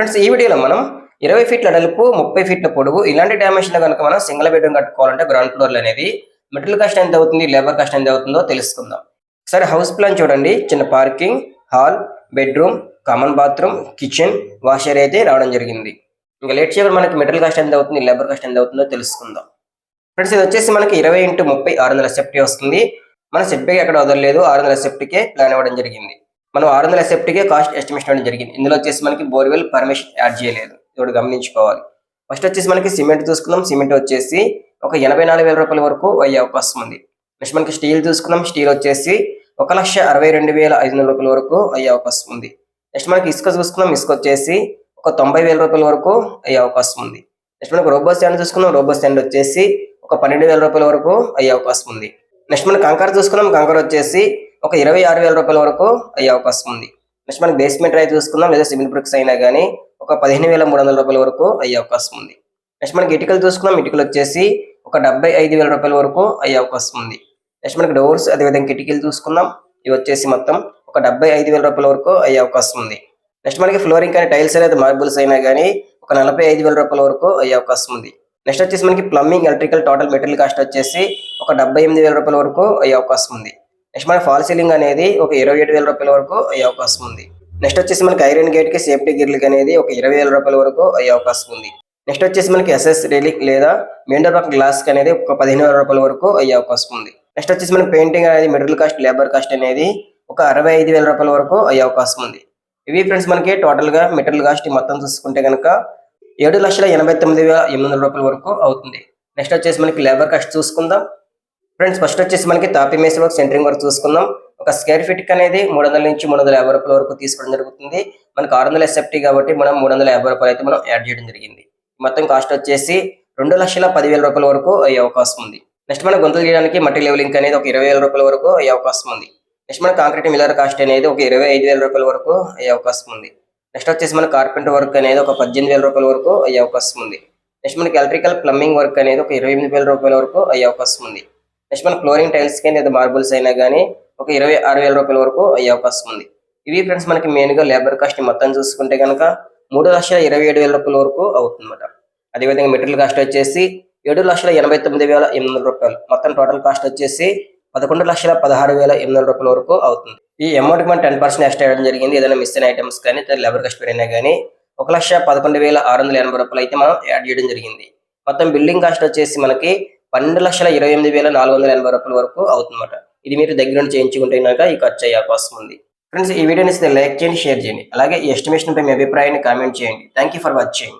Friends ఈ వీడియోలో మనం 20 ఫీట్ల వెడల్పు 30 ఫీట్ల పొడవు ఇలాంటి డైమెన్షన్ లో కనుక మనం సింగిల్ బెడ్రూమ్ కట్టుకోవాలంటే గ్రౌండ్ ఫ్లోర్ అనేది మెటీరియల్ కాస్ట్ ఎంత అవుతుంది, లేబర్ కాస్ట్ ఎంత అవుతుందో తెలుసుకుందాం. సరే, హౌస్ ప్లాన్ చూడండి. చిన్న parking, hall, bedroom, common bathroom, kitchen, washer అయితే రావడం జరిగింది. ఇంకా లేట్ చేయకుండా మనకి మెటీరియల్ కాస్ట్ ఎంత అవుతుంది, లేబర్ కాస్ట్ ఎంత అవుతుందో తెలుసుకుందాం. ఫ్రెండ్స్ ఇది వచ్చేసి మనకి 20 × 30 600 సెఫ్టీ వస్తుంది. మన సెట్ బ్యాక్ ఎక్కడ వదలలేదు, 600 సెఫ్టీకే ప్లాన్ అవ్వడం జరిగింది. మనం 600 సెఫ్టీకే కాస్ట్ ఎస్టిమేషన్ అవ్వడం జరిగింది. ఇందులో వచ్చేసి మనకి బోర్వెల్ పర్మిషన్ యాడ్ చేయలేదు, ఇది గమనించుకోవాలి. ఫస్ట్ వచ్చేసి మనకి సిమెంట్ చూసుకుందాం. సిమెంట్ వచ్చేసి ఒక 84,000 రూపాయల వరకు అయ్యే అవకాశం ఉంది. నెక్స్ట్ మనకి స్టీల్ చూసుకుందాం. స్టీల్ వచ్చేసి 1,62,500 రూపాయల వరకు అయ్యే అవకాశం ఉంది. నెక్స్ట్ మనకి ఇసుక చూసుకుందాం. ఇసుక వచ్చేసి ఒక 90,000 రూపాయల వరకు అయ్యే అవకాశం ఉంది. నెక్స్ట్ మనకి రోబో స్టాండ్ చూసుకుందాం. రోబో స్టాండ్ వచ్చేసి ఒక 12,000 రూపాయల వరకు అయ్యే అవకాశం ఉంది. నెక్స్ట్ మనకి కంకర చూసుకున్నాం. కంకర వచ్చేసి ఒక 26,000 రూపాయల వరకు అయ్యే అవకాశం ఉంది. నెక్స్ట్ మనకి బేస్మెంట్ రాయి చూసుకుందాం, లేదా సిమెంట్ బ్రిక్స్ అయినా కానీ ఒక 15,300 రూపాయల వరకు అయ్యే అవకాశం ఉంది. నెక్స్ట్ మనకి ఇటుకలు చూసుకుందాం. ఇటుకలు వచ్చేసి ఒక 75,000 రూపాయల వరకు అయ్యే అవకాశం ఉంది. నెక్స్ట్ మనకి డోర్స్, అదేవిధంగా కిటికీలు చూసుకుందాం. ఇవి వచ్చేసి మొత్తం ఒక 75,000 రూపాయల వరకు అయ్యే అవకాశం ఉంది. నెక్స్ట్ మనకి ఫ్లోరింగ్ కానీ టైల్స్ అనేది మార్బుల్స్ అయినా కానీ ఒక 45,000 రూపాయల వరకు అయ్యే అవకాశం ఉంది. నెక్స్ట్ వచ్చేసి మనకి plumbing, electrical total material cost వచ్చేసి ఒక 78,000 రూపాయల వరకు అయ్యే అవకాశం ఉంది. నెక్స్ట్ మన ఫాల్ సీలింగ్ అనేది ఒక 27,000 రూపాయల వరకు అయ్యే అవకాశం ఉంది. నెక్స్ట్ వచ్చేసి మనకి ఐరన్ గేట్ కి సేఫ్టీ గిర్లకి అనేది ఒక 20,000 రూపాయల వరకు అయ్యే అవకాశం ఉంది. నెక్స్ట్ వచ్చేసి మనకి ఎస్ఎస్ రైలింగ్ లేదా మెయిన్ డోర్ పక్కన గ్లాస్ అనేది ఒక 15,000 రూపాయల వరకు అయ్యే అవకాశం ఉంది. నెక్స్ట్ వచ్చేసి మనకి పెయింటింగ్ అనేది మెటీరియల్ కాస్ట్, లేబర్ కాస్ట్ అనేది ఒక 65,000 రూపాయల వరకు అయ్యే అవకాశం ఉంది. ఇవి ఫ్రెండ్స్ మనకి టోటల్ గా మెటీరియల్ కాస్ట్ మొత్తం చూసుకుంటే కనుక 7,89,800 రూపాయల వరకు అవుతుంది. నెక్స్ట్ వచ్చేసి మనకి లేబర్ కాస్ట్ చూసుకుందాం. ఫ్రెండ్స్ ఫస్ట్ వచ్చేసి మనకి తాపీ మేస్ వర్క్, సెంటరింగ్ వర్క్ చూసుకుందాం. ఒక స్క్వేర్ ఫీట్ అనేది 300 నుంచి 350 రూపాయల వరకు తీసుకోవడం జరుగుతుంది. మనకి 600 ఎస్ఎఫ్టీ కాబట్టి మనం 350 రూపాయలు అయితే మనం యాడ్ చేయడం జరిగింది. మొత్తం కాస్ట్ వచ్చేసి 2,10,000 రూపాయల వరకు అయ్యే అవకాశం ఉంది. నెక్స్ట్ మనం గొంతులు చేయడానికి మట్టి లెవెలింగ్ అనేది ఒక 20,000 రూపాయల వరకు అయ్యే అవకాశం ఉంది. నెక్స్ట్ మన కాంక్రీట్ మిల్లర్ కాస్ట్ అనేది ఒక 25,000 రూపాయల వరకు అయ్యే అవకాశం ఉంది. నెక్స్ట్ వచ్చేసి మన కార్పెంటర్ వర్క్ అనేది ఒక 18,000 రూపాయల వరకు అయ్యే అవకాశం ఉంది. నెక్స్ట్ మనకి ఎలక్ట్రికల్ ప్లంబింగ్ వర్క్ అనేది ఒక 28,000 రూపాయల వరకు అయ్యే అవకాశం ఉంది. నెక్స్ట్ మన ఫ్లోరింగ్ టైల్స్ కి లేదా మార్బుల్స్ అయినా కానీ ఒక 26,000 రూపాయల వరకు అయ్యే అవకాశం ఉంది. ఇవి ఫ్రెండ్స్ మనకి మెయిన్ గా లేబర్ కాస్ట్ మొత్తం చూసుకుంటే కనుక 3,27,000 రూపాయల వరకు అవుతుందన్నమాట. అదేవిధంగా మెటీరియల్ కాస్ట్ వచ్చేసి 7,89,800 రూపాయలు. మొత్తం టోటల్ కాస్ట్ వచ్చేసి 11,16,800 రూపాయల వరకు అవుతుంది. ఈ అమౌంట్ మనం 10% ఎక్స్ట్రా వేయడం జరిగింది. ఏదైనా మిస్ అయిన ఐటమ్స్ కానీ లేబర్ కాస్ట్ అయినా కానీ 1,11,680 రూపాయలు అయితే మనం యాడ్ చేయడం జరిగింది. మొత్తం బిల్డింగ్ కాస్ట్ వచ్చేసి మనకి 12,28,480 రూపాయల వరకు అవుతుందన్నమాట. ఇది మీరు దగ్గర నుండి చేయించుకుంటే కనుక ఈ ఖర్చు అయ్యే అవకాశం ఉంది. ఫ్రెండ్స్ ఈ వీడియోని లైక్ చేయండి, షేర్ చేయండి. అలాగే ఈ ఎస్టిమేషన్ పై మీ అభిప్రాయాన్ని కామెంట్ చేయండి. Thank you for watching.